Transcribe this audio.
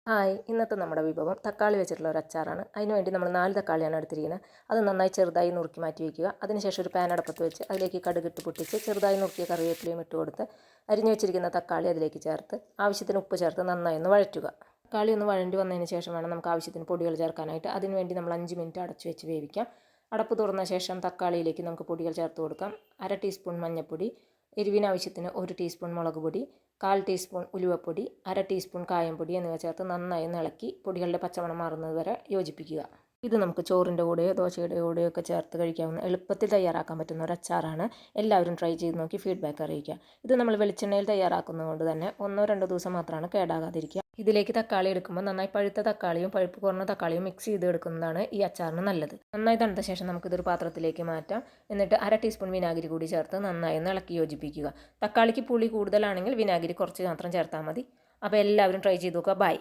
Hi, ഇന്നത്തെ നമ്മുടെ വിഭവം തക്കാളി വെച്ചിട്ടുള്ള ഒരു അച്ചാറാണ്. അതിനുവേണ്ടി നമ്മൾ 4 തക്കാളിയാണ് എടുത്തിരിക്കുന്നത്. അത് നന്നായി ചെറുതായി നുറുക്കി മാറ്റി വയ്ക്കുക. അതിനുശേഷം ഒരു പാൻ അടപ്പത്ത് വെച്ച് അതിലേക്ക് കടുകിട്ട് പൊട്ടിച്ച് ചെറുതായി നുറുക്കിയ കറിവേപ്പിലയും ഇട്ട് കൊടുത്ത് അരിഞ്ഞു വെച്ചിരിക്കുന്ന തക്കാളി അതിലേക്ക് ചേർത്ത് ആവശ്യത്തിന് ഉപ്പ് ചേർത്ത് നന്നായി ഒന്ന് വഴറ്റുക. തക്കാളി ഒന്ന് വഴണ്ടി വന്നതിന് ശേഷം വേണം നമുക്ക് ആവശ്യത്തിന് പൊടികൾ ചേർക്കാനായിട്ട്. അതിനുവേണ്ടി നമ്മൾ 5 മിനിറ്റ് അടച്ചു വെച്ച് വേവിക്കാം. അടപ്പ് തുറന്ന ശേഷം തക്കാളിയിലേക്ക് നമുക്ക് പൊടികൾ ചേർത്ത് കൊടുക്കാം. 1/2 ടീസ്പൂൺ മഞ്ഞൾപ്പൊടി, എരിവിനാവശ്യത്തിന് 1 ടീസ്പൂൺ മുളക് പൊടി, 1/4 ടീസ്പൂൺ ഉലുവപ്പൊടി, 1/2 ടീസ്പൂൺ കായംപൊടി എന്നിവ ചേർത്ത് നന്നായി ഇളക്കി പൊടികളുടെ പച്ചമണം മാറുന്നത് വരെ യോജിപ്പിക്കുക. ഇത് നമുക്ക് ചോറിൻ്റെ കൂടെയോ ദോശയുടെ കൂടെയോ ഒക്കെ ചേർത്ത് കഴിക്കാവുന്ന എളുപ്പത്തിൽ തയ്യാറാക്കാൻ പറ്റുന്ന ഒരു അച്ചാറാണ്. എല്ലാവരും ട്രൈ ചെയ്ത് നോക്കി ഫീഡ്ബാക്ക് അറിയിക്കുക. ഇത് നമ്മൾ വെളിച്ചെണ്ണയിൽ തയ്യാറാക്കുന്നതുകൊണ്ട് തന്നെ 1-2 ദിവസം മാത്രമാണ് കേടാകാതിരിക്കുക. ഇതിലേക്ക് തക്കാളി എടുക്കുമ്പോൾ നന്നായി പഴുത്ത തക്കാളിയും പഴുപ്പ് കുറഞ്ഞ തക്കാളിയും മിക്സ് ചെയ്ത് എടുക്കുന്നതാണ് ഈ അച്ചാറിന് നല്ലത്. നന്നായി തണുത്ത ശേഷം നമുക്കിതൊരു പാത്രത്തിലേക്ക് മാറ്റാം. എന്നിട്ട് 1/2 ടീസ്പൂൺ വിനാഗിരി കൂടി ചേർത്ത് നന്നായി ഇളക്കി യോജിപ്പിക്കുക. തക്കാളിക്ക് പുളി കൂടുതലാണെങ്കിൽ വിനാഗിരി കുറച്ച് മാത്രം ചേർത്താൽ മതി. അപ്പോൾ എല്ലാവരും ട്രൈ ചെയ്ത് നോക്കുക. ബൈ.